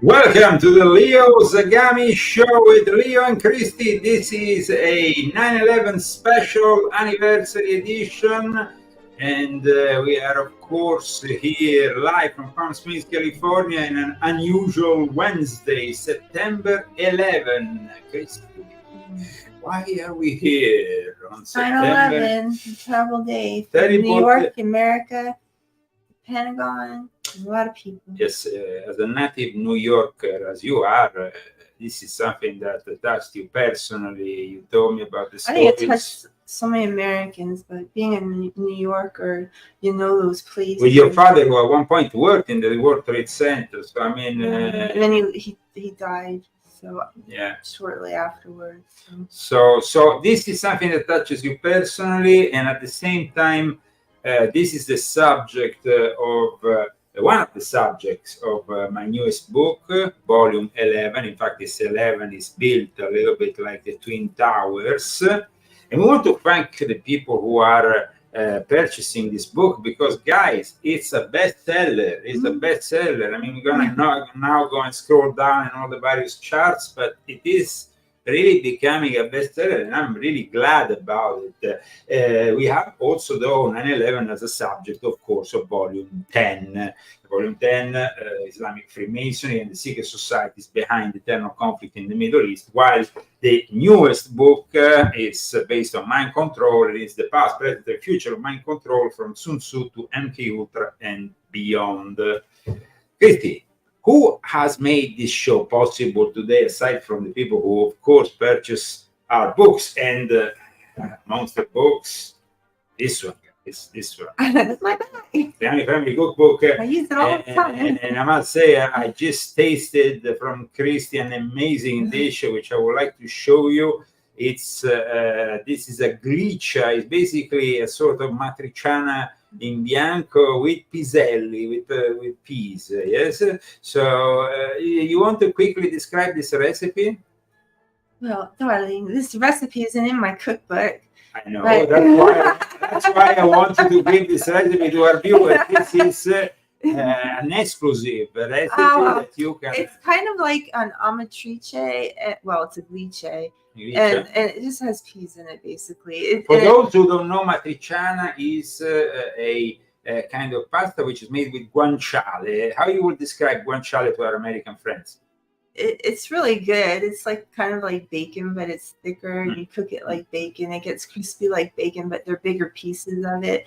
Welcome to the Leo Zagami show with Leo and Christy. This is a 9/11 special anniversary edition, and we are of course here live from Palm Springs, California in an unusual Wednesday, September 11. Christy, why are we here on September 9/11, a terrible day for New York, America, Pentagon, a lot of people. Yes, as a native New Yorker, as you are, this is something that touched you personally. You told me about the stories. I think it touched so many Americans, but being a New Yorker, you know those places. With your father, who at one point worked in the World Trade Center, so I mean... and then he died, so yeah, shortly afterwards. So this is something that touches you personally, and at the same time, this is the subject of one of the subjects of my newest book, volume 11. In fact, this 11 is built a little bit like the Twin Towers, and we want to thank the people who are purchasing this book, because guys, it's a bestseller. It's a bestseller. I mean, we're gonna now go and scroll down in all the various charts, but it is really becoming a bestseller, and I'm really glad about it. We have also, though, 9/11 as a subject, of course, of volume 10. Volume 10, Islamic Freemasonry and the Secret Societies Behind Eternal Conflict in the Middle East, while the newest book is based on mind control. It is the past, present, and future of mind control, from Sun Tzu to MK Ultra and beyond. Christy, who has made this show possible today, aside from the people who, of course, purchase our books, and amongst the books, this one. This one. That's my bag. The Family Cookbook. I use it all the time. And I must say, I just tasted from Christy an amazing dish, which I would like to show you. It's this is a gliccia. It's basically a sort of matriciana in bianco with piselli, with peas. Yes. So you want to quickly describe this recipe? Well, darling, this recipe isn't in my cookbook. I know, right. That's why I wanted to give this recipe to our viewers. This is an exclusive recipe that you can... It's kind of like an amatrice. Well, it's a gliccia. And it just has peas in it, basically. For those who don't know, matriciana is a kind of pasta which is made with guanciale. How you would describe guanciale to our American friends? It's really good. It's like kind of like bacon, but it's thicker. You cook it like bacon. It gets crispy like bacon, but they're bigger pieces of it.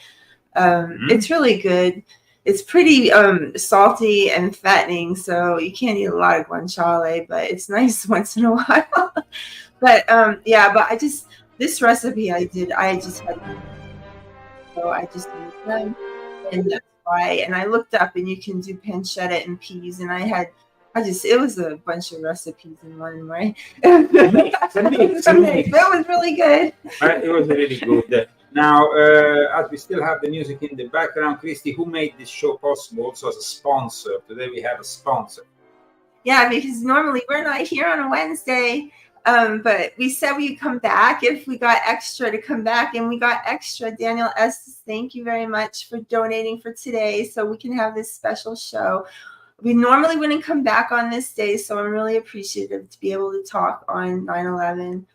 It's really good. It's pretty salty and fattening, so you can't eat a lot of guanciale, but it's nice once in a while. But but this recipe I just had, so I just used them, and that's why. And I looked up, and you can do pancetta and peas, and it was a bunch of recipes in one, right? It was really good. It was really good. Now, as we still have the music in the background, Christy, who made this show possible also as a sponsor? Today we have a sponsor. Yeah, because normally we're not here on a Wednesday, but we said we'd come back if we got extra to come back, and we got extra. Daniel S., thank you very much for donating for today so we can have this special show. We normally wouldn't come back on this day, so I'm really appreciative to be able to talk on 9/11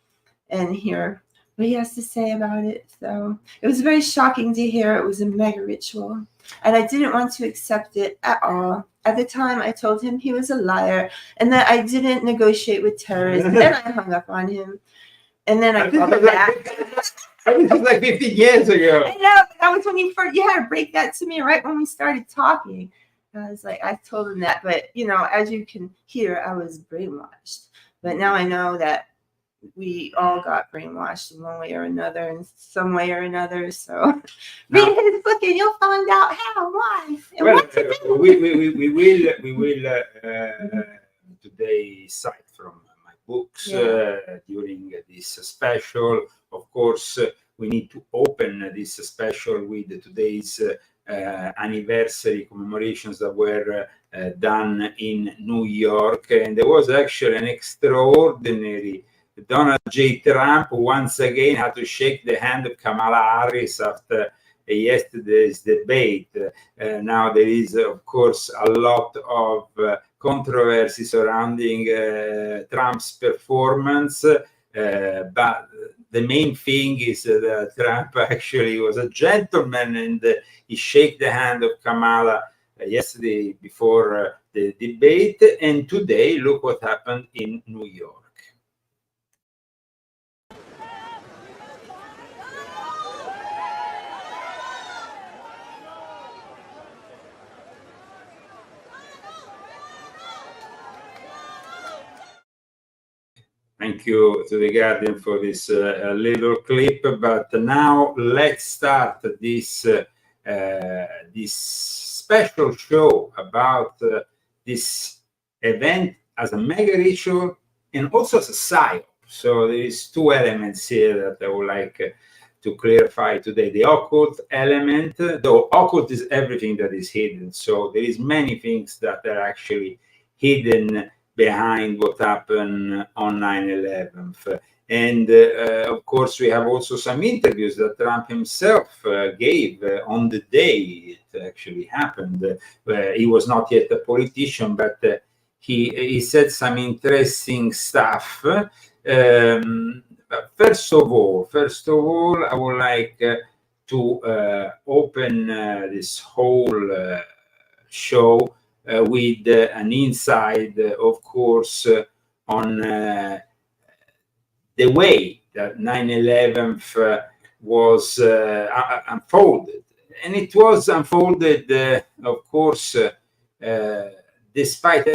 and hear what he has to say about it. So it was very shocking to hear it was a mega ritual, and I didn't want to accept it at all. At the time, I told him he was a liar and that I didn't negotiate with terrorists. And then I hung up on him, and then I put it back. This was like 15 years ago. I know, that was when you had to break that to me right when we started talking. I was like, I told him that, but as you can hear, I was brainwashed. But now I know that we all got brainwashed in one way or another, in some way or another. So read his book, and you'll find out how, why, and what to do. We will today cite from my books during this special. Of course, we need to open this special with today's anniversary commemorations that were done in New York, and there was actually an extraordinary Donald J. Trump once again had to shake the hand of Kamala Harris after yesterday's debate. Now there is, of course, a lot of controversy surrounding Trump's performance, but the main thing is that Trump actually was a gentleman, and he shook the hand of Kamala yesterday before the debate, and today look what happened in New York. Thank you to The Guardian for this little clip, but now let's start this this special show about this event as a mega ritual and also as a psyop. So there is two elements here that I would like to clarify today. The occult element, though occult is everything that is hidden, so there is many things that are actually hidden behind what happened on 9/11. And of course, we have also some interviews that Trump himself gave on the day it actually happened. He was not yet a politician, but he said some interesting stuff. First of all, I would like to open this whole show with an insight, of course, on the way that 9/11 was unfolded. And it was unfolded, of course, despite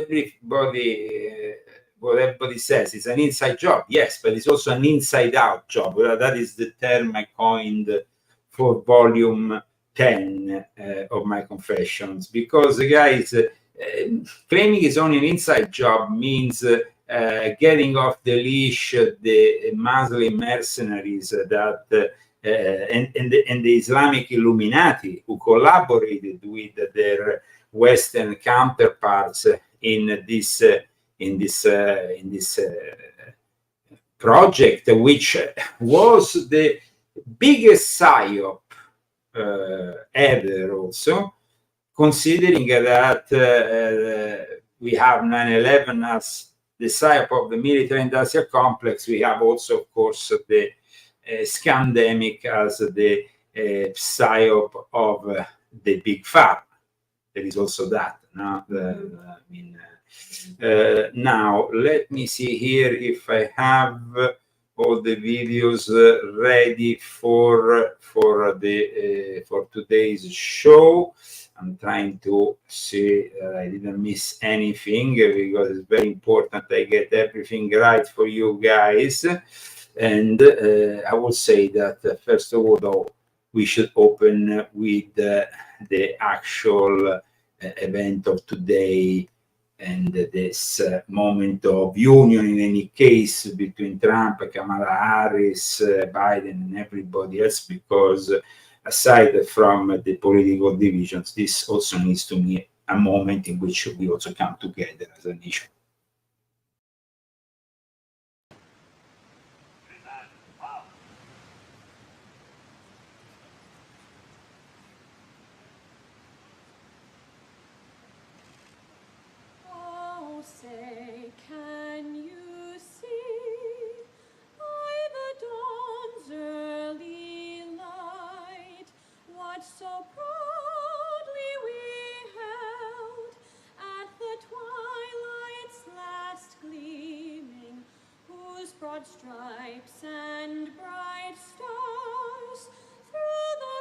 what everybody says. It's an inside job, yes, but it's also an inside-out job. That is the term I coined for volume 10 of my confessions, because the guys claiming it's only an inside job means getting off the leash the Muslim mercenaries that and the Islamic Illuminati who collaborated with their Western counterparts in this project, which was the biggest psyop ever, also considering that we have 9/11 as the psyop of the military-industrial complex. We have also, of course, the scandemic as the psyop of the big pharma. There is also that. No? Now, let me see here if I have all the videos ready for today's show. I'm trying to see I didn't miss anything, because it's very important I get everything right for you guys. And I will say that first of all, though, we should open with the actual event of today, and this moment of union, in any case, between Trump, Kamala Harris, Biden, and everybody else, because aside from the political divisions, this also needs to be a moment in which we also come together as a nation. Say, can you see by the dawn's early light what so proudly we held at the twilight's last gleaming, whose broad stripes and bright stars through the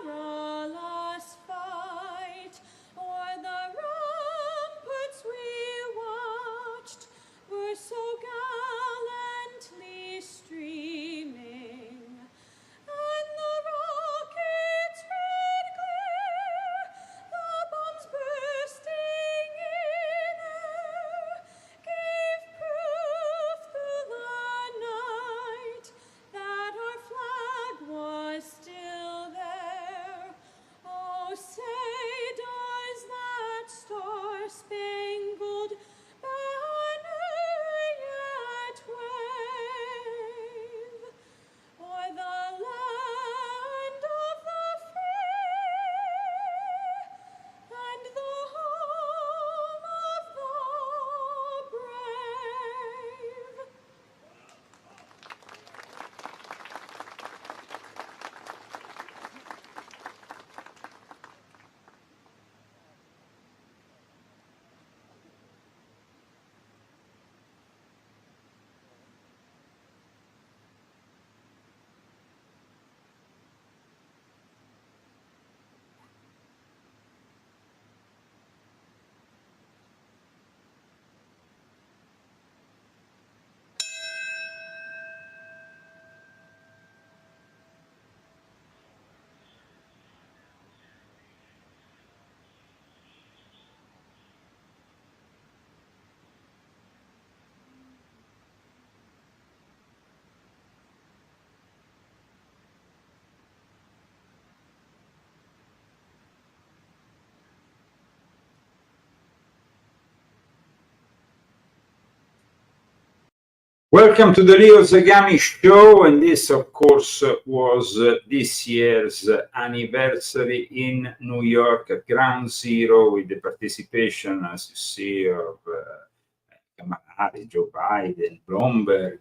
perilous fight o'er the ramparts we watched were so gallantly streaming, and the rockets' red glare, the bombs bursting in air, gave proof through the night Welcome to the Leo Zagami show, and this, of course, was this year's anniversary in New York at Ground Zero, with the participation, as you see, of Kamala Harris, Joe Biden, Bloomberg,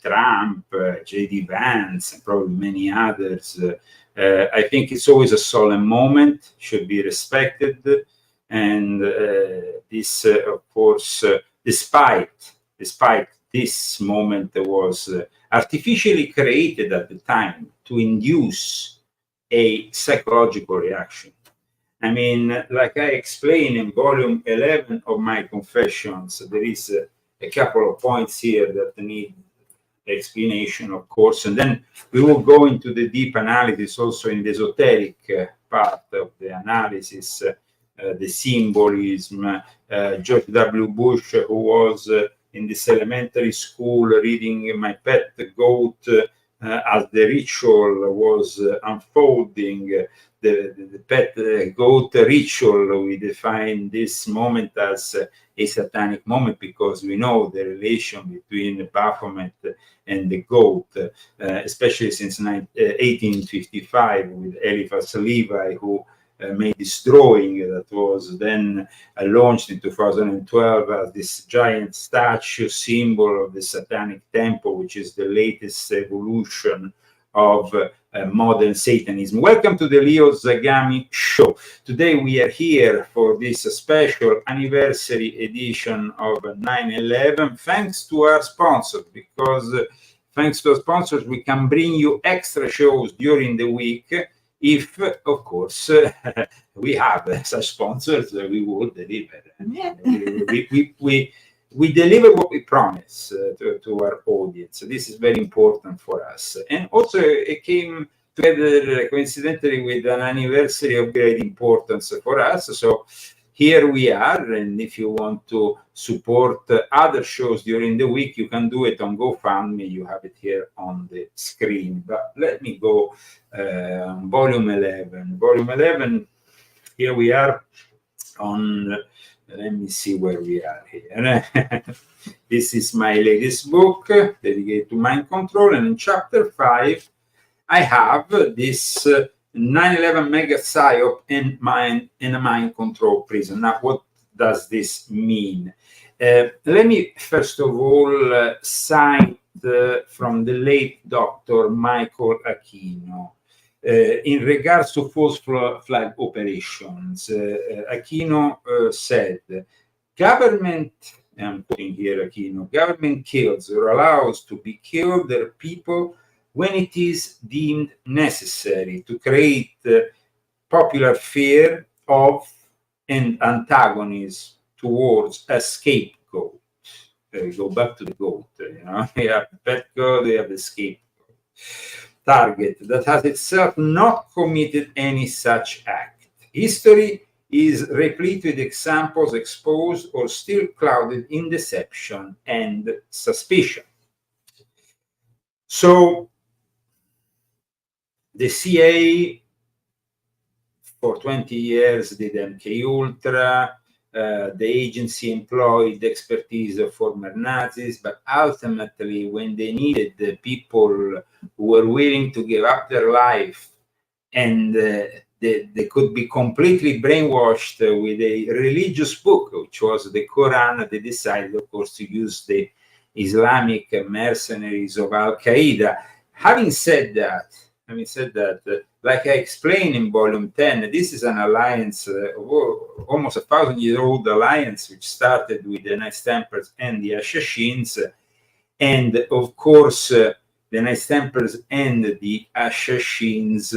Trump, J.D. Vance, and probably many others. I think it's always a solemn moment, should be respected, and this, of course, despite this moment was artificially created at the time to induce a psychological reaction. I mean, like I explained in volume 11 of my confessions, there is a couple of points here that need explanation, of course, and then we will go into the deep analysis also in the esoteric part of the analysis, the symbolism. George W. Bush, who was in this elementary school reading My Pet Goat as the ritual was unfolding, the pet goat ritual. We define this moment as a satanic moment because we know the relation between Baphomet and the goat, especially since 1855 with Eliphas Levi, who made this drawing that was then launched in 2012 as this giant statue symbol of the Satanic Temple, which is the latest evolution of modern Satanism. Welcome to the Leo Zagami show. Today we are here for this special anniversary edition of 9/11, thanks to our sponsors, because thanks to our sponsors we can bring you extra shows during the week. If, of course, we have such sponsors, we will deliver. We deliver what we promise to our audience. This is very important for us. And also, it came together coincidentally with an anniversary of great importance for us. So here we are. And if you want to support other shows during the week, you can do it on GoFundMe. You have it here on the screen. But let me go on volume 11. Volume 11, here we are on, let me see where we are here. This is my latest book dedicated to mind control. And in chapter 5, I have this 9/11 mega psyop and a mind control prison. Now, what does this mean? Let me first of all cite from the late Dr. Michael Aquino in regards to false flag operations. Aquino said, government, I'm putting here Aquino, government kills or allows to be killed their people when it is deemed necessary to create popular fear of and antagonism towards a scapegoat. Go back to the goat, you know, you have the pet goat, you have the scapegoat. Target that has itself not committed any such act. History is replete with examples exposed or still clouded in deception and suspicion. So, the CIA for 20 years did MK Ultra. The agency employed the expertise of former Nazis, but ultimately, when they needed the people who were willing to give up their life and they could be completely brainwashed with a religious book, which was the Quran, they decided, of course, to use the Islamic mercenaries of Al-Qaeda. Having said that, like I explained in volume 10, this is an alliance, almost 1,000-year-old alliance, which started with the Knights Templars and the Assassins. And of course, the Knights Templars and the Assassins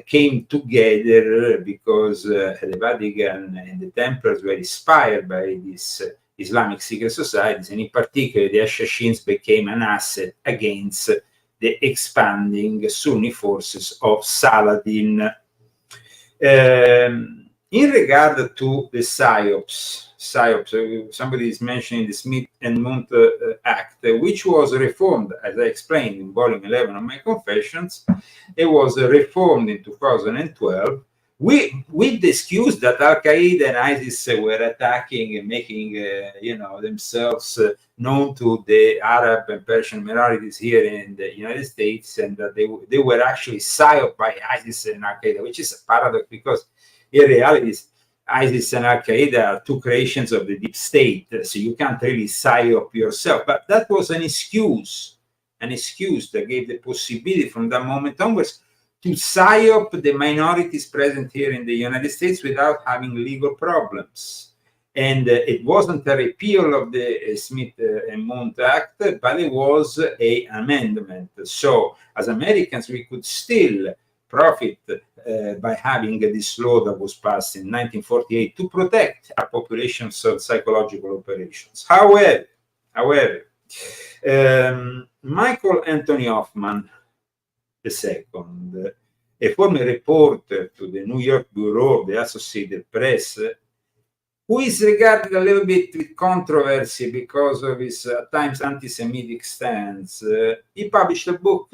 came together because the Vatican and the Templars were inspired by these Islamic secret societies, and in particular, the Assassins became an asset against the expanding Sunni forces of Saladin. In regard to the PSYOPs, somebody is mentioning the Smith and Munt Act, which was reformed, as I explained in volume 11 of my confessions. It was reformed in 2012 with the excuse that Al Qaeda and ISIS were attacking and making themselves known to the Arab and Persian minorities here in the United States, and that they were actually psyoped by ISIS and Al Qaeda, which is a paradox, because in reality ISIS and Al Qaeda are two creations of the deep state, so you can't really psyop yourself. But that was an excuse that gave the possibility from that moment onwards to psyop the minorities present here in the United States without having legal problems. And it wasn't a repeal of the Smith and Mount Act, but it was an amendment. So as Americans, we could still profit by having this law that was passed in 1948 to protect our populations of psychological operations. However, Michael Anthony Hoffman II, a former reporter to the New York Bureau of the Associated Press, who is regarded a little bit with controversy because of his at times anti-Semitic stance, he published a book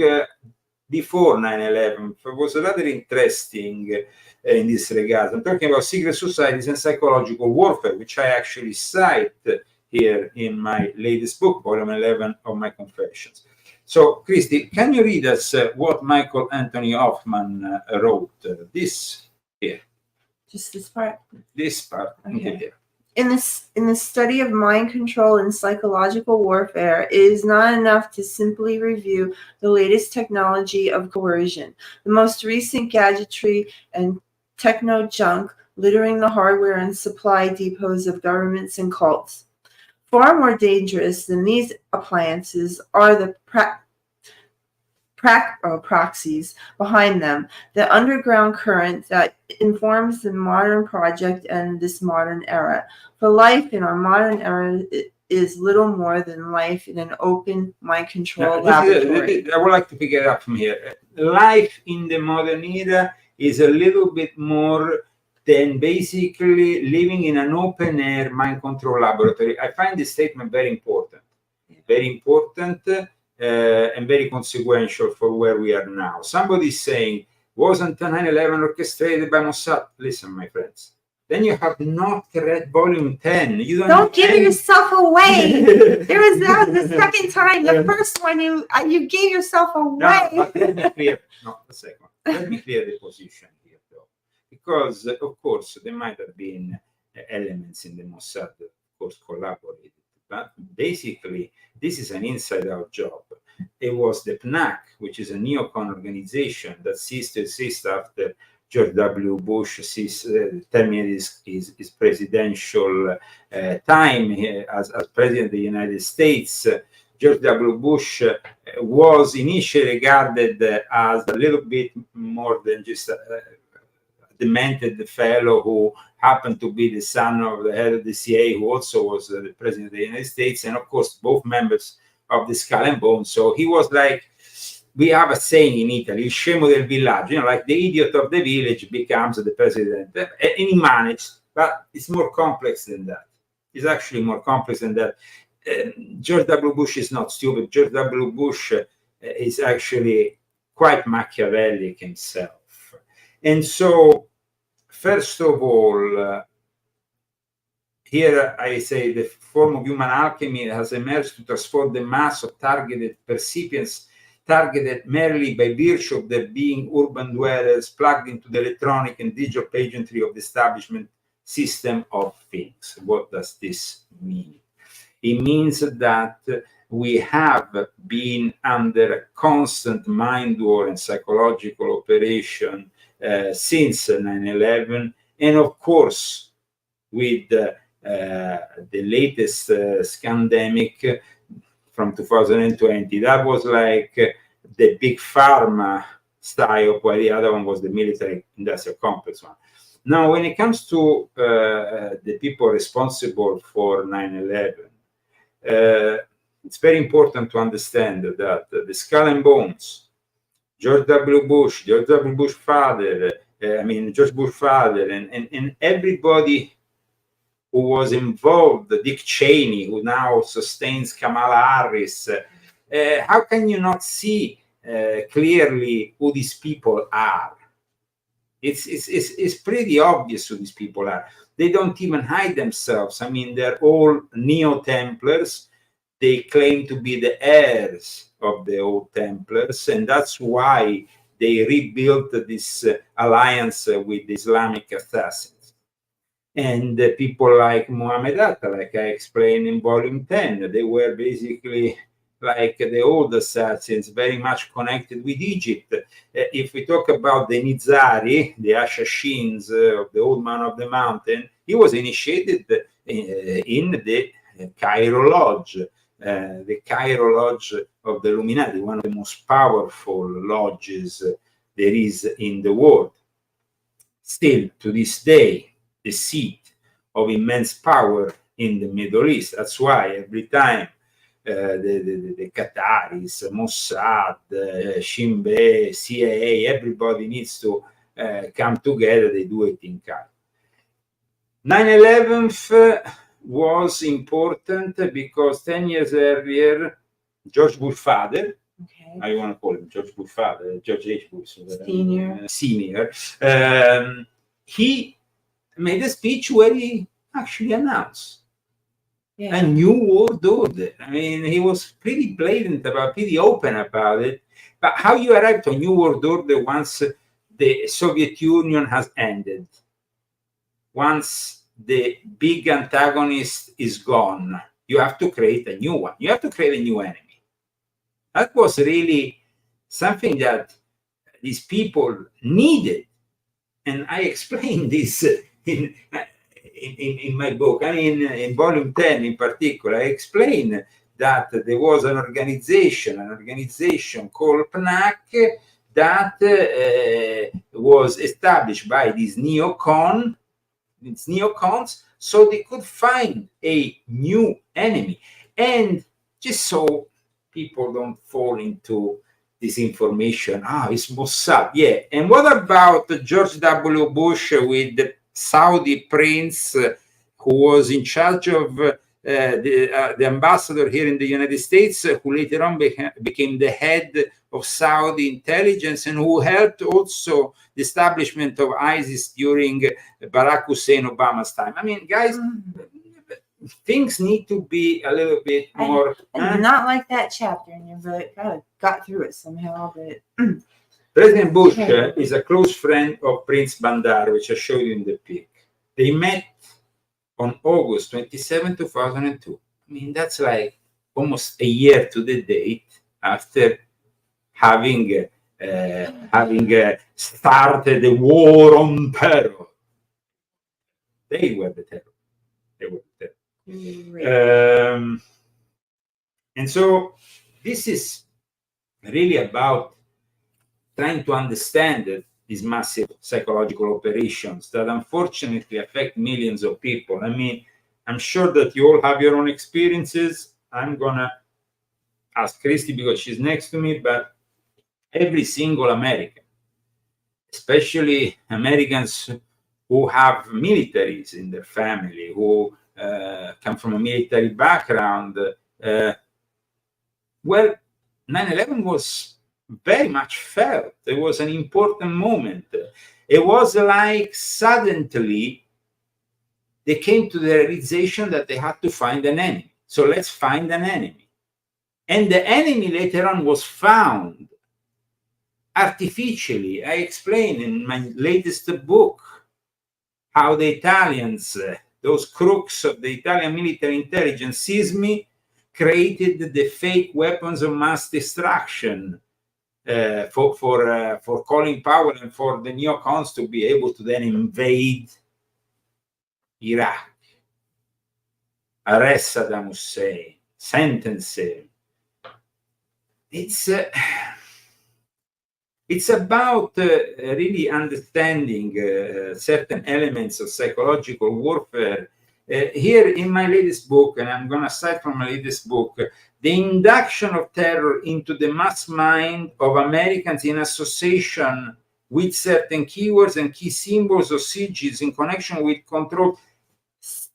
before 9/11. It was rather interesting in this regard. I'm talking about secret societies and psychological warfare, which I actually cite here in my latest book, volume 11 of my Confessions. So, Christy, can you read us what Michael Anthony Hoffman wrote? This here. Just this part? This part. Okay. Here. In the study of mind control and psychological warfare, it is not enough to simply review the latest technology of coercion, the most recent gadgetry and techno junk littering the hardware and supply depots of governments and cults. Far more dangerous than these appliances are the proxies behind them, the underground current that informs the modern project and this modern era. For life in our modern era is little more than life in an open mind control laboratory. I would like to pick it up from here. Life in the modern era is a little bit more than basically living in an open air mind control laboratory. I find this statement very important. Very important. And very consequential for where we are now. Somebody is saying, wasn't 9/11 orchestrated by Mossad? Listen, my friends, then you have not read volume 10. You don't give yourself away. That was the second time. The first one, you gave yourself away. No, but let me clear. No, the second one. Let me clear the position here, though, because of course there might have been elements in the Mossad, of course, collaborated. But basically, this is an inside-out job. It was the PNAC, which is a neocon organization that ceased to exist after George W. Bush terminated his presidential time as president of the United States. George W. Bush was initially regarded as a little bit more than just a demented fellow who happened to be the son of the head of the CIA, who also was the president of the United States, and of course both members of the Skull and Bones. So he was like, we have a saying in Italy, il scemo del villaggio, like the idiot of the village becomes the president. And he managed, but it's more complex than that. It's actually more complex than that. George W. Bush is not stupid. George W. Bush is actually quite Machiavellic himself. And so, first of all, here I say the form of human alchemy has emerged to transform the mass of targeted percipients, targeted merely by virtue of their being urban dwellers plugged into the electronic and digital pageantry of the establishment system of things. What does this mean? It means that we have been under constant mind war and psychological operation since 9/11, and of course, with the latest scandemic from 2020, that was like the big pharma style, while the other one was the military industrial complex one. Now, when it comes to the people responsible for 9/11, it's very important to understand that the Skull and Bones, George W. Bush, George Bush father, and everybody who was involved, Dick Cheney, who now sustains Kamala Harris, how can you not see clearly who these people are? It's pretty obvious who these people are. They don't even hide themselves. I mean, they're all Neo-Templars. They claim to be the heirs of the old Templars, and that's why they rebuilt this alliance with the Islamic assassins. And people like Muhammad Atta, like I explained in volume 10, they were basically like the old assassins, very much connected with Egypt. If we talk about the Nizari, the Assassins of the Old Man of the Mountain, he was initiated in the Cairo Lodge. The Cairo Lodge of the Illuminati, one of the most powerful lodges there is in the world. Still, to this day, the seat of immense power in the Middle East. That's why every time the Qataris, Mossad, Shin Bet, CIA, everybody needs to come together, they do it in Cairo. 9/11 was important because 10 years earlier, George Bush father, I want to call him George Bush father, George H. Bush senior, he made a speech where he actually announced a new world order. I mean, he was pretty blatant about, pretty open about it. But how you arrive to a new world order once the Soviet Union has ended, once the big antagonist is gone, you have to create a new one. You have to create a new enemy. That was really something that these people needed. And I explained this in my book. I mean, in volume 10 in particular, I explained that there was an organization called PNAC that was established by these neocons, so they could find a new enemy. And just so people don't fall into disinformation, it's Mossad. Yeah. And what about George W. Bush with the Saudi prince who was in charge of the ambassador here in the United States, who later on became the head of Saudi intelligence and who helped also the establishment of ISIS during Barack Hussein Obama's time? I mean, guys, things need to be a little bit more. Not like that chapter in your book. I got through it somehow, but. President Bush is a close friend of Prince Bandar, which I showed you in the pic. They met on August 27, 2002. I mean, that's like almost a year to the date after having started the war on terror. They were the terror. They were the terror. And so this is really about trying to understand these massive psychological operations that unfortunately affect millions of people. I mean, I'm sure that you all have your own experiences. I'm gonna ask Christy because she's next to me, but every single American, especially Americans who have militaries in their family, who come from a military background, well, 9/11 was very much felt. It was an important moment. It was like suddenly they came to the realization that they had to find an enemy. So let's find an enemy. And the enemy later on was found artificially. I explain in my latest book how the Italians, those crooks of the Italian military intelligence, SISMI, created the fake weapons of mass destruction for Colin Powell and for the neocons to be able to then invade Iraq, arrest Saddam Hussein, sentence him. It's about really understanding certain elements of psychological warfare. Here in my latest book, and I'm going to cite from my latest book, The Induction of Terror into the Mass Mind of Americans in Association with Certain Keywords and Key Symbols or sigils in connection with control.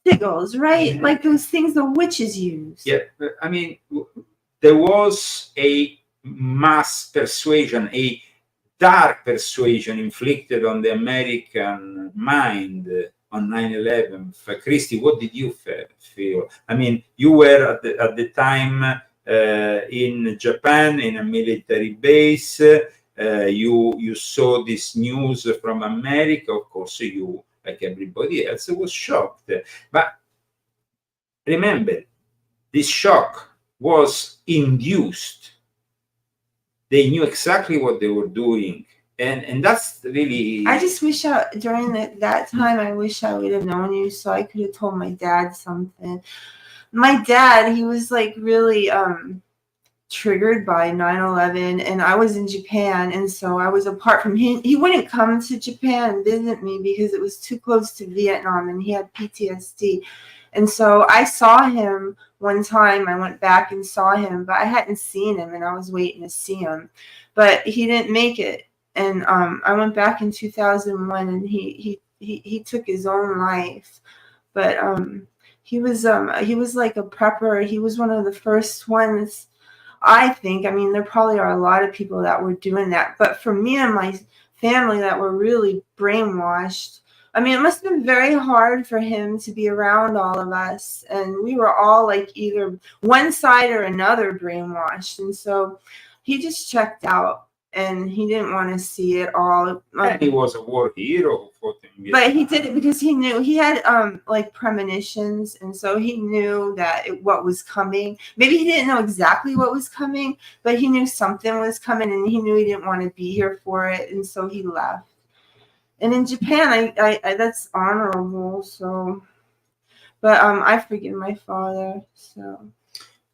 Sigils, right? Like those things the witches use. Yeah, I mean, there was a mass persuasion, a dark persuasion inflicted on the American mind on 9/11. Christy, what did you feel? I mean, you were at the time in Japan in a military base. You saw this news from America. Of course, you, like everybody else, was shocked. But remember, this shock was induced. They knew exactly what they were doing. And that's really... I just wish during that time, I wish I would have known you so I could have told my dad something. My dad, he was like really triggered by 9/11, and I was in Japan, and so I was apart from him. He wouldn't come to Japan and visit me because it was too close to Vietnam, and he had PTSD. And so I saw him one time. I went back and saw him, but I hadn't seen him, and I was waiting to see him, but he didn't make it. And I went back in 2001, and he took his own life. But he was like a prepper. He was one of the first ones, I think. I mean, there probably are a lot of people that were doing that, but for me and my family that were really brainwashed, I mean, it must have been very hard for him to be around all of us, and we were all like either one side or another brainwashed, and so he just checked out, and he didn't want to see it all. He was a war hero, but he did it because he knew he had like premonitions, and so he knew that what was coming. Maybe he didn't know exactly what was coming, but he knew something was coming, and he knew he didn't want to be here for it, and so he left. And in Japan, I that's honorable. So, but I forgive my father. So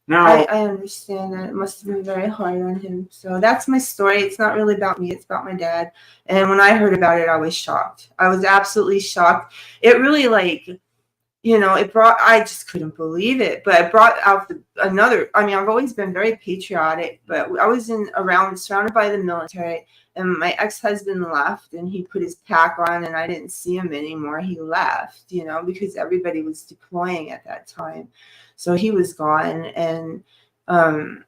now I understand that it must have been very hard on him. So that's my story. It's not really about me. It's about my dad. And when I heard about it, I was shocked. I was absolutely shocked. It really I just couldn't believe it. But it brought out another. I mean, I've always been very patriotic, but I was surrounded by the military. And my ex-husband left, and he put his pack on, and I didn't see him anymore. He left, because everybody was deploying at that time. So he was gone, and I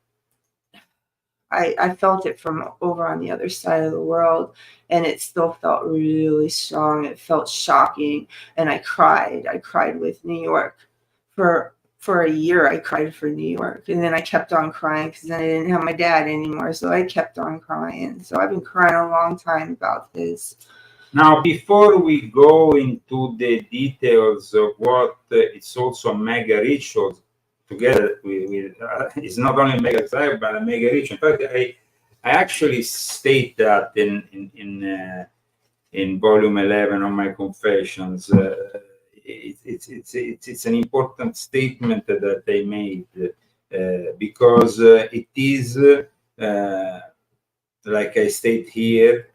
felt it from over on the other side of the world, and it still felt really strong. It felt shocking, and I cried. I cried with New York for a year. I cried for New York, and then I kept on crying because then I didn't have my dad anymore. So I kept on crying. So I've been crying a long time about this. Now, before we go into the details of what it's also a mega ritual together with it's not only a mega tribe but a mega ritual. In fact, I actually state that in volume 11 of my confessions. It's an important statement that they made because it is like I state here,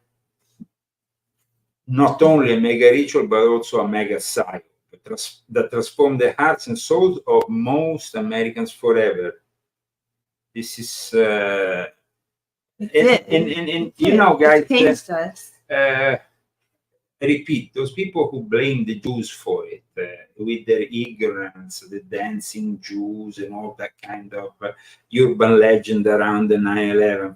not only a mega ritual but also a mega cycle that transformed the hearts and souls of most Americans forever. This is and guys, it changed us. I repeat, those people who blame the Jews for it, with their ignorance, the dancing Jews and all that kind of urban legend around the 9/11.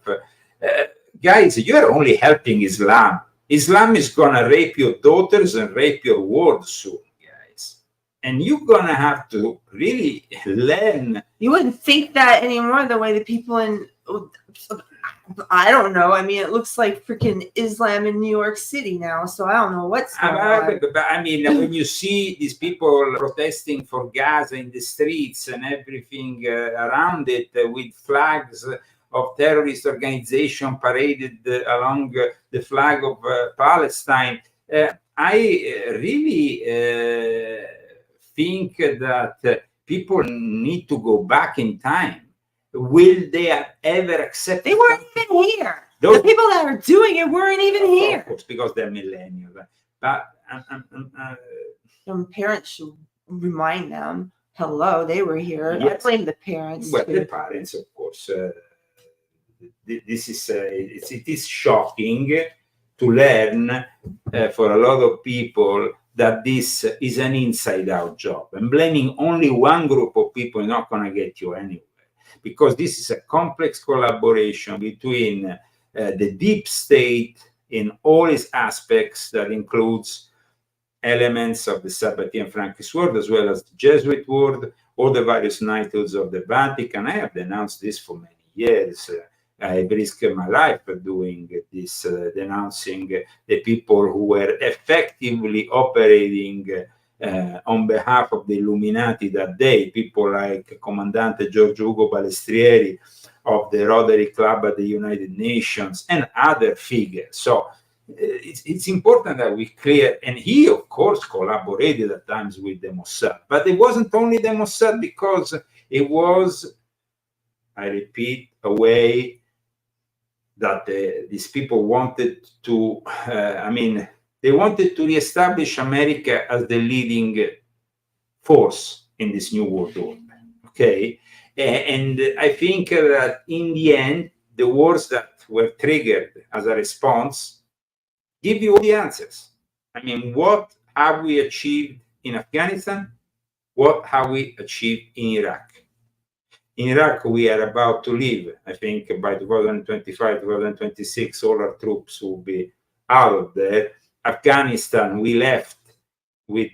Guys, you're only helping Islam. Islam is going to rape your daughters and rape your world soon, guys. And you're going to have to really learn. You wouldn't think that anymore, the way the people in... I don't know. I mean, it looks like freaking Islam in New York City now, so I don't know what's going on. But I mean, when you see these people protesting for Gaza in the streets and everything around it with flags of terrorist organization paraded along the flag of Palestine, I really think that people need to go back in time. Will they ever accept? They weren't even here. The people that are doing it weren't even here. Of course, because they're millennials. But some parents should remind them, hello, they were here. Yes. I blame the parents. Well, the parents, of course. This is it is shocking to learn for a lot of people that this is an inside-out job. And blaming only one group of people is not going to get you anywhere. Because this is a complex collaboration between the deep state in all its aspects, that includes elements of the Sabbatean Frankist world as well as the Jesuit world, all the various knighthoods of the Vatican. I have denounced this for many years. I risked my life doing this, denouncing the people who were effectively operating on behalf of the Illuminati that day, people like Comandante Giorgio Ugo Balestrieri of the Rotary Club at the United Nations and other figures. So it's important that we clear, and he of course collaborated at times with the Mossad, but it wasn't only the Mossad, because it was, I repeat, a way that these people wanted to, they wanted to reestablish America as the leading force in this new world order, okay? And I think that in the end, the wars that were triggered as a response give you all the answers. I mean, what have we achieved in Afghanistan? What have we achieved in Iraq? In Iraq, we are about to leave. I think by 2025, 2026, all our troops will be out of there. Afghanistan, we left with,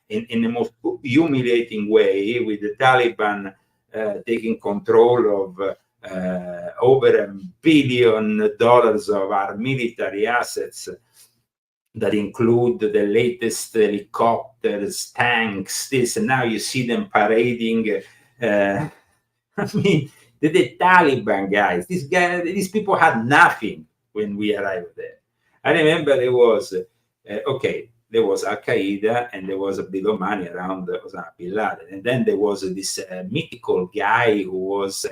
in the most humiliating way, with the Taliban taking control of over $1 billion of our military assets that include the latest helicopters, tanks, this, and now you see them parading. I mean, the Taliban guys, these people had nothing when we arrived there. I remember there was, there was Al Qaeda and there was a bit of money around Osama bin Laden. And then there was this mythical guy who was,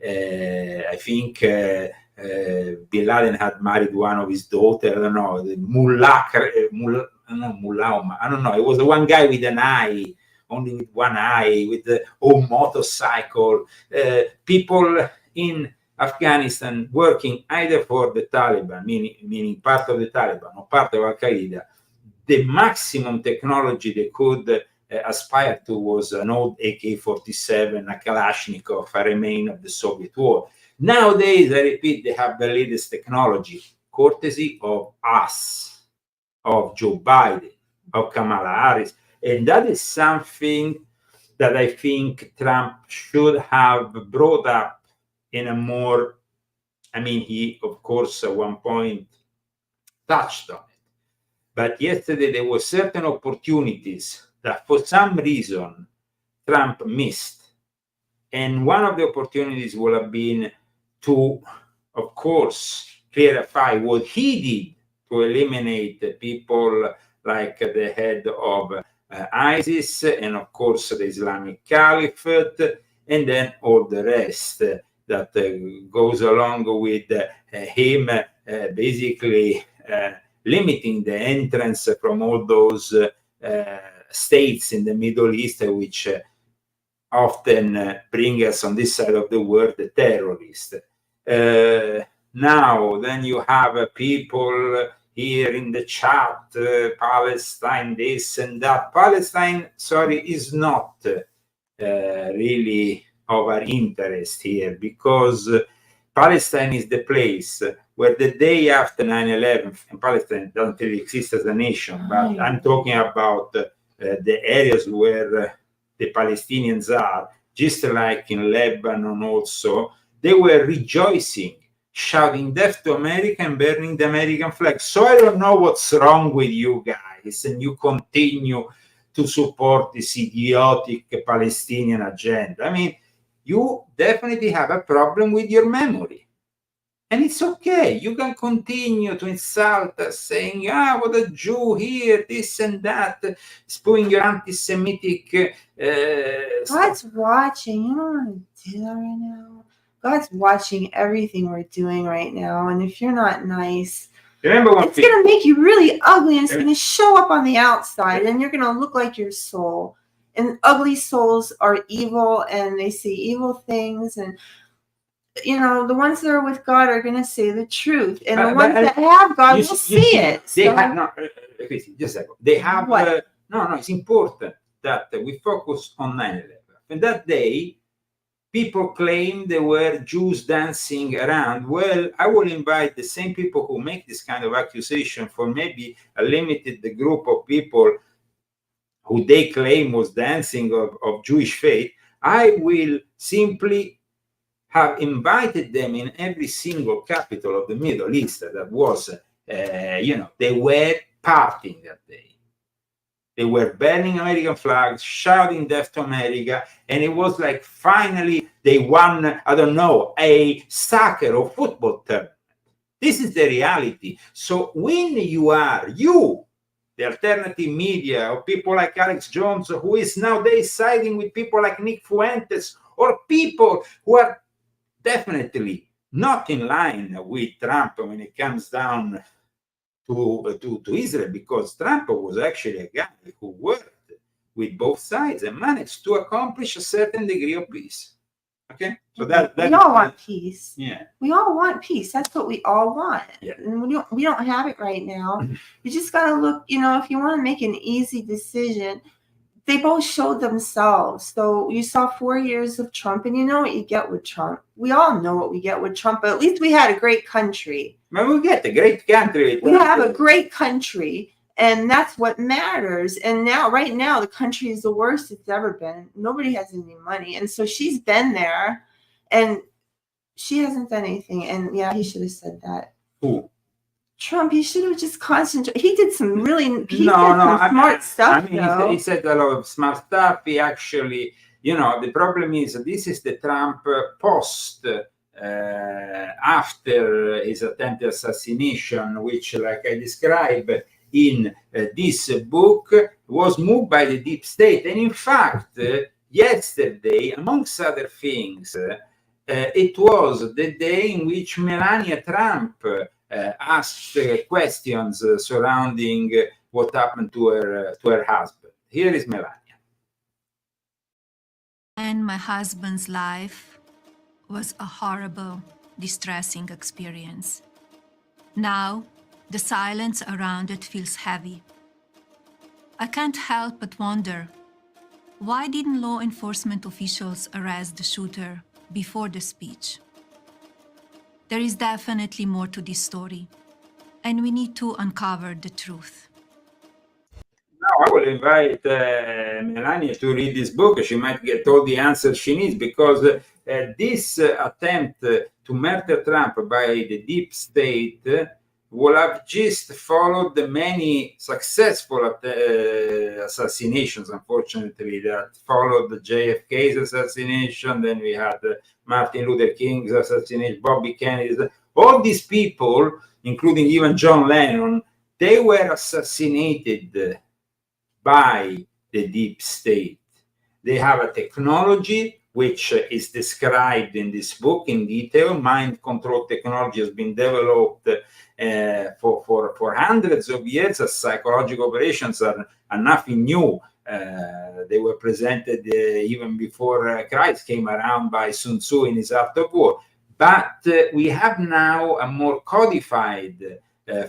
I think, bin Laden had married one of his daughters, I don't know, the Mullah, I don't know. It was the one guy with an eye, only with one eye, with the old motorcycle. People in Afghanistan working either for the Taliban, meaning part of the Taliban or part of Al Qaeda. The maximum technology they could aspire to was an old AK-47, a Kalashnikov, a remain of the Soviet war. Nowadays, I repeat, they have the latest technology, courtesy of us, of Joe Biden, of Kamala Harris. And that is something that I think Trump should have brought up in a more, he, of course, at one point touched on it. But yesterday, there were certain opportunities that for some reason Trump missed. And one of the opportunities would have been to, of course, clarify what he did to eliminate people like the head of ISIS and, of course, the Islamic Caliphate, and then all the rest that goes along with him basically limiting the entrance from all those states in the Middle East, which often bring us on this side of the world the terrorists. Now, then you have people here in the chat, Palestine, this and that. Palestine, is not really of our interest here, because Palestine is the place where the day after 9/11, and Palestine doesn't really exist as a nation, but I'm talking about the areas where the Palestinians are, just like in Lebanon also, they were rejoicing, shouting death to America and burning the American flag. So I don't know what's wrong with you guys, and you continue to support this idiotic Palestinian agenda. You definitely have a problem with your memory. And it's okay. You can continue to insult us, saying, what a Jew here, this and that, spewing your anti-Semitic God's watching. You don't want to do that right now. God's watching everything we're doing right now. And if you're not nice, it's going to make you really ugly, and it's going to show up on the outside, and you're going to look like your soul. And ugly souls are evil, and they say evil things, and the ones that are with God are going to say the truth, and the ones that have God will see it. They have not. Just a second. They have. No. It's important that we focus on 9/11. And that day, people claim there were Jews dancing around. Well, I will invite the same people who make this kind of accusation for maybe a limited group of people who they claim was dancing of Jewish faith. I will simply have invited them in every single capital of the Middle East that was, they were partying that day. They were burning American flags, shouting death to America, and it was like finally they won, I don't know, a soccer or football tournament. This is the reality. So when you are, the alternative media, or people like Alex Jones, who is nowadays siding with people like Nick Fuentes, or people who are definitely not in line with Trump when it comes down to Israel, because Trump was actually a guy who worked with both sides and managed to accomplish a certain degree of peace. Okay, so that we all want peace. Yeah, we all want peace. That's what we all want. Yeah. And we don't have it right now. You just got to look. If you want to make an easy decision, they both showed themselves. So you saw 4 years of Trump, and you know what you get with Trump. We all know what we get with Trump, but at least we had a great country. Well, we get a great country. We have a great country, and that's what matters. And now, right now, the country is the worst it's ever been. Nobody has any money. And so she's been there, and she hasn't done anything. And yeah, he should have said that. Who? Trump, he should have just concentrated. He did some really smart stuff. I mean, he said a lot of smart stuff. He actually, the problem is this is the Trump post after his attempted assassination, which, like I described in this book, was moved by the deep state. And in fact, yesterday, amongst other things, it was the day in which Melania Trump asked questions surrounding what happened to her husband. Here is Melania. And my husband's life was a horrible, distressing experience. Now, the silence around it feels heavy. I can't help but wonder, why didn't law enforcement officials arrest the shooter before the speech? There is definitely more to this story, and we need to uncover the truth. Now I will invite Melania to read this book. She might get all the answers she needs, because this attempt to murder Trump by the deep state will have just followed the many successful assassinations, unfortunately, that followed the JFK's assassination. Then we had Martin Luther King's assassination, Bobby Kennedy's. All these people, including even John Lennon, they were assassinated by the deep state. They have a technology which is described in this book in detail. Mind control technology has been developed for hundreds of years, as psychological operations are nothing new. They were presented even before Christ came around by Sun Tzu in his Art of War. But we have now a more codified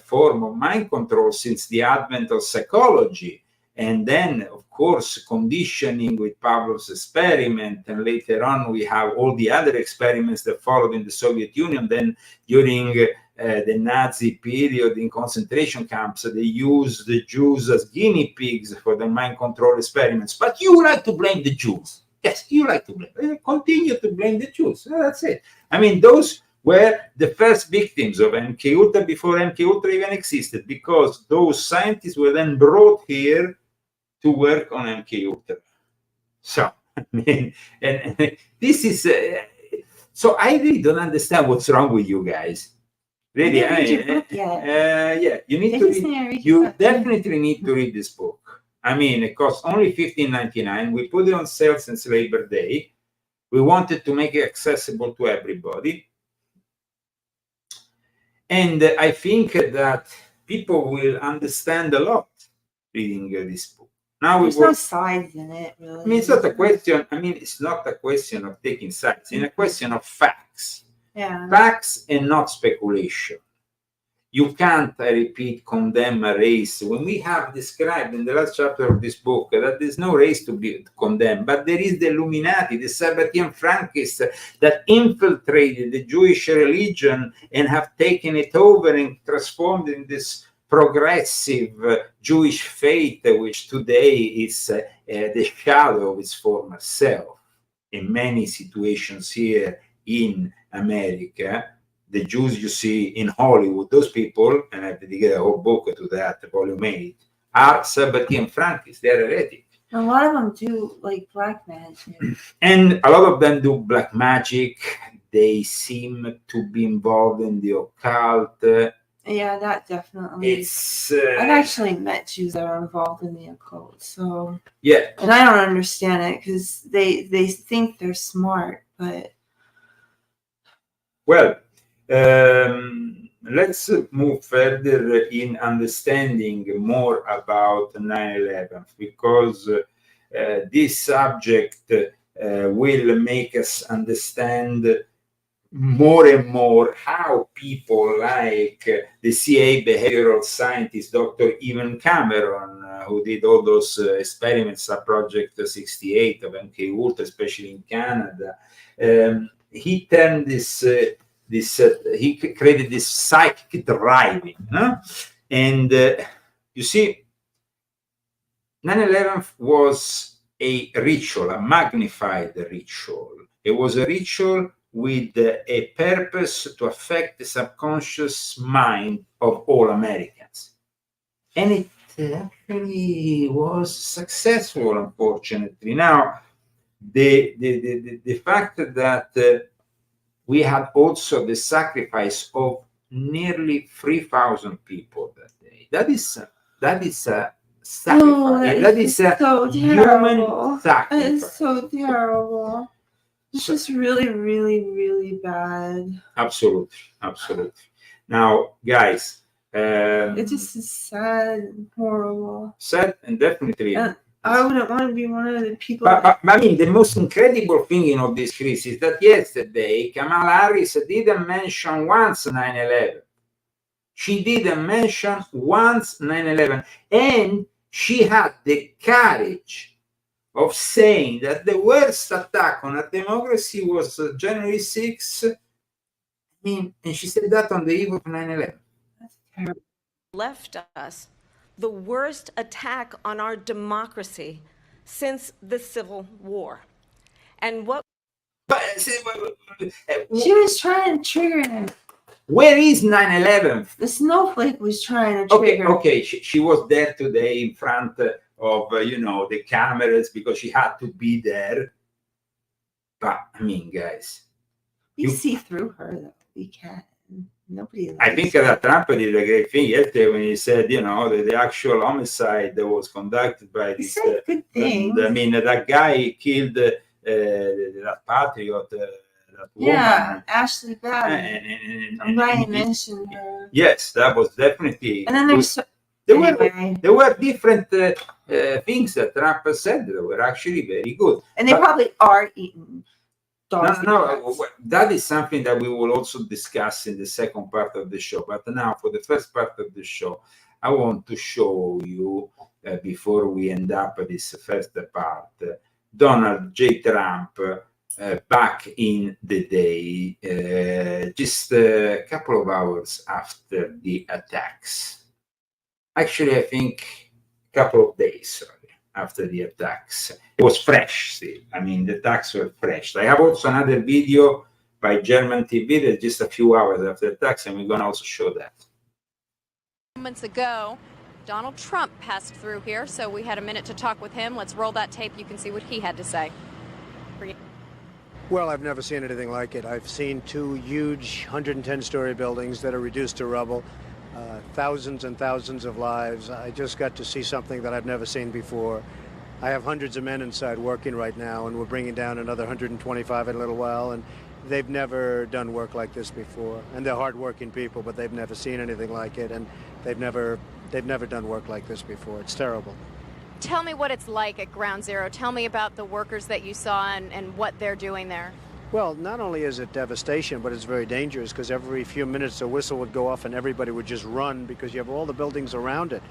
form of mind control since the advent of psychology. And then, of course, conditioning with Pavlov's experiment. And later on, we have all the other experiments that followed in the Soviet Union. Then during the Nazi period in concentration camps, they used the Jews as guinea pigs for the mind control experiments. But you like to blame the Jews. Yes, you like to blame. Continue to blame the Jews. That's it. I mean, those were the first victims of MK Ultra before MK Ultra even existed, because those scientists were then brought here to work on MK Ultra. So, I mean, and this is, so I really don't understand what's wrong with you guys. Really, you need to read, you definitely need to read this book. I mean, it costs only $15.99. We put it on sale since Labor Day. We wanted to make it accessible to everybody. And I think that people will understand a lot reading this book. Now there's no sides in it, really. I mean, it's not a question. I mean, it's not a question of taking sides. It's a question of facts. Yeah. Facts and not speculation. You can't, I repeat, condemn a race when we have described in the last chapter of this book that there's no race to be condemned, but there is the Illuminati, the Sabbatean Frankists that infiltrated the Jewish religion and have taken it over and transformed in this progressive Jewish faith, which today is the shadow of its former self. In many situations here in America, the Jews you see in Hollywood, those people, and I dedicated a whole book to that, volume 8, are Sabbatean Frankists. They're heretic. A lot of them do like black magic. And a lot of them do black magic. They seem to be involved in the occult. Yeah, that definitely. It's. I've actually met Jews that are involved in the occult. So. Yeah. And I don't understand it because they think they're smart, but. Well. Let's move further in understanding more about 9/11, because this subject will make us understand more and more how people like the CIA behavioral scientist, Dr. Evan Cameron, who did all those experiments at Project 68 of MK Ultra, especially in Canada, he turned this he created this psychic driving, and you see, 9/11 was a ritual, a magnified ritual. It was a ritual with a purpose to affect the subconscious mind of all Americans, and it actually was successful, unfortunately. Now, the fact that we had also the sacrifice of nearly 3,000 people that day. That is a sacrifice. Oh, that is a so human terrible. sacrifice. That is so terrible. It's just really, really, really bad. Absolutely, absolutely. Now, guys, it just is sad and horrible. Sad and definitely. I wouldn't want to be one of the people. But I mean, the most incredible thing in all this, Chris, is that yesterday Kamala Harris didn't mention once 9/11. She didn't mention once 9/11, and she had the courage of saying that the worst attack on a democracy was January 6th. I mean, and she said that on the eve of 9/11. That's terrible. Left us the worst attack on our democracy since the Civil War. And what? She was trying to trigger him. Where is 9/11? The snowflake was trying to trigger. Okay. She was there today in front of the cameras because she had to be there. But I mean, guys, we see through her though. We can't. Nobody. I think that Trump did a great thing yesterday when he said, the actual homicide that was conducted by this. He said good thing. I mean, that guy killed that patriot. That woman. Ashley Babbitt. I'm glad you mentioned her. Yes, that was definitely. And then there's. There were different things that Trump said that were actually very good. And they probably are eating. No, that is something that we will also discuss in the second part of the show. But now, for the first part of the show, I want to show you, before we end up this first part, Donald J. Trump back in the day, just a couple of hours after the attacks. Actually, I think a couple of days after the attacks. It was fresh still. I mean, the attacks were fresh. I have also another video by German TV that's just a few hours after the attacks, and we're going to also show that. Moments ago, Donald Trump passed through here, so we had a minute to talk with him. Let's roll that tape. You can see what he had to say. Well, I've never seen anything like it. I've seen two huge 110-story buildings that are reduced to rubble. Thousands and thousands of lives. I just got to see something that I've never seen before. I have hundreds of men inside working right now, and we're bringing down another 125 in a little while, and they've never done work like this before. And they're hardworking people, but they've never seen anything like it, and they've never done work like this before. It's terrible. Tell me what it's like at Ground Zero. Tell me about the workers that you saw and what they're doing there. Well, not only is it devastation, but it's very dangerous because every few minutes a whistle would go off and everybody would just run because you have all the buildings around it,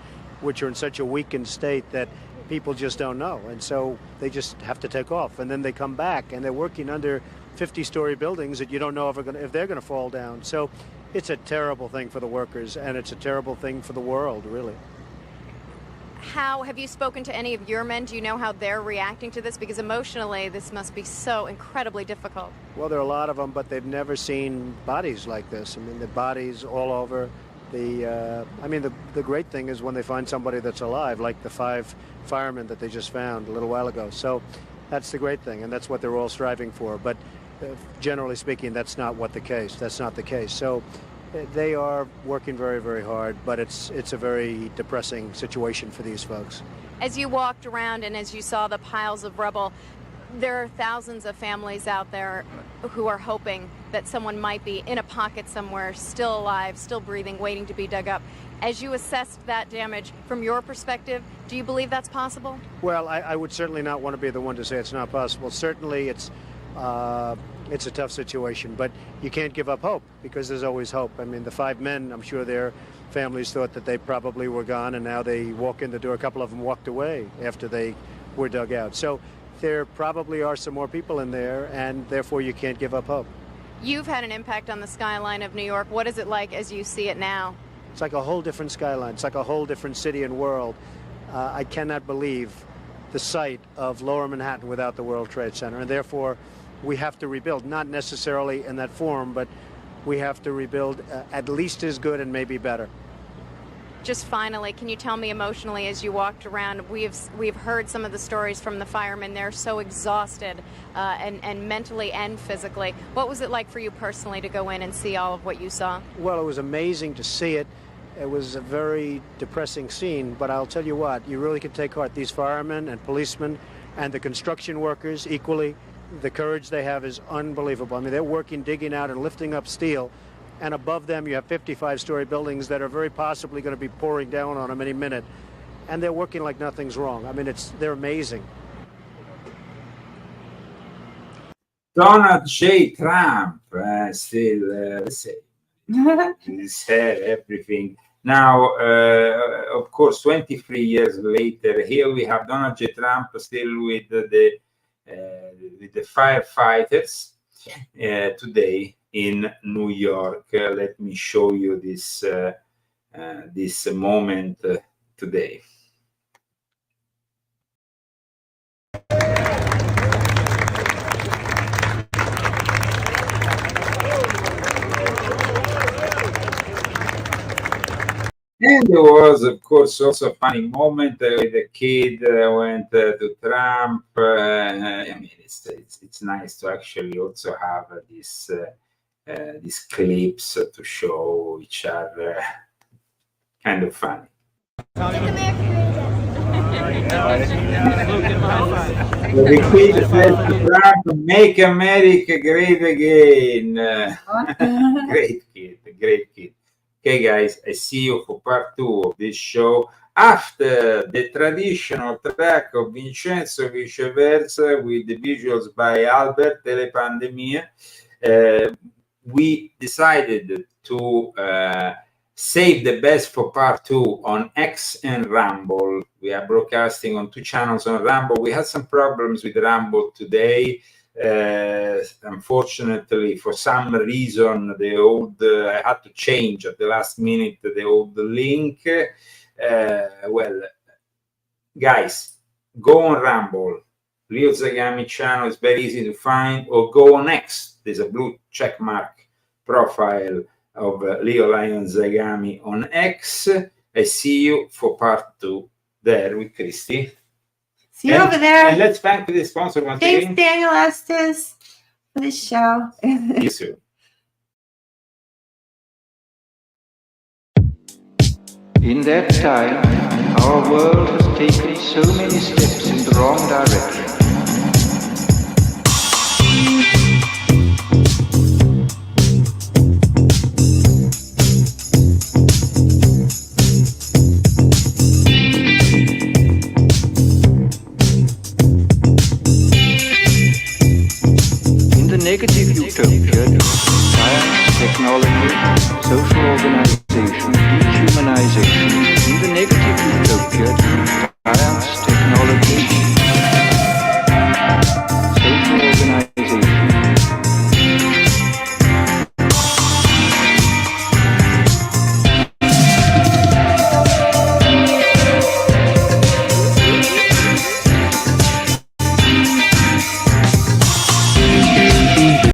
which are in such a weakened state that people just don't know. And so they just have to take off. And then they come back and they're working under 50-story buildings that you don't know if they're going to fall down. So it's a terrible thing for the workers, and it's a terrible thing for the world, really. How have you spoken to any of your men? Do you know how they're reacting to this? Because emotionally, this must be so incredibly difficult. Well, there are a lot of them, but they've never seen bodies like this. I mean, the bodies all over. The great thing is when they find somebody that's alive, like the 5 firemen that they just found a little while ago. So that's the great thing, and that's what they're all striving for. But generally speaking, that's not the case. So they are working very, very hard, but it's a very depressing situation for these folks. As you walked around and as you saw the piles of rubble, there are thousands of families out there who are hoping that someone might be in a pocket somewhere, still alive, still breathing, waiting to be dug up. As you assessed that damage from your perspective, do you believe that's possible? Well, I would certainly not want to be the one to say it's not possible. Certainly it's a tough situation, but you can't give up hope because there's always hope. I mean, the 5 men, I'm sure their families thought that they probably were gone, and now they walk in the door. A couple of them walked away after they were dug out. So there probably are some more people in there, and therefore you can't give up hope. You've had an impact on the skyline of New York. What is it like as you see it now? It's like a whole different skyline. It's like a whole different city and world. I cannot believe the sight of Lower Manhattan without the World Trade Center, and therefore we have to rebuild, not necessarily in that form, but we have to rebuild at least as good and maybe better. Just finally, can you tell me emotionally as you walked around, we've heard some of the stories from the firemen. They're so exhausted and mentally and physically. What was it like for you personally to go in and see all of what you saw? Well, it was amazing to see it. It was a very depressing scene, but I'll tell you what, you really can take heart. These firemen and policemen and the construction workers equally, the courage they have is unbelievable. I mean, they're working, digging out and lifting up steel, and above them you have 55-story buildings that are very possibly going to be pouring down on them any minute, and they're working like nothing's wrong. I mean, they're amazing. Donald J. Trump, still the same. His hair, everything. Now, of course, 23 years later, here we have Donald J. Trump still with the firefighters today in New York. Let me show you this this moment today. And there was, of course, also a funny moment with the kid went to Trump. I mean, it's nice to actually also have these clips to show each other. Kind of funny. The kid said to Trump, "Make America great again." Great kid, great kid. Okay, guys, I see you for part 2 of this show. After the traditional track of Vincenzo Viceversa with the visuals by Albert Telepandemia, we decided to save the best for part 2 on X and Rumble. We are broadcasting on 2 channels on Rumble. We had some problems with Rumble today. Unfortunately, for some reason, I had to change at the last minute the old link. Well, guys, go on Rumble. Leo Zagami channel is very easy to find, or go on X. There's a blue check mark profile of Leo Lion Zagami on X. I see you for part 2 there with Christy. See you over there. And let's thank the sponsor once Thanks, again. Daniel Estes, for this show. See you soon. In that time, our world has taken so many steps in the wrong direction. Negative technology, social organization, dehumanization, and the negative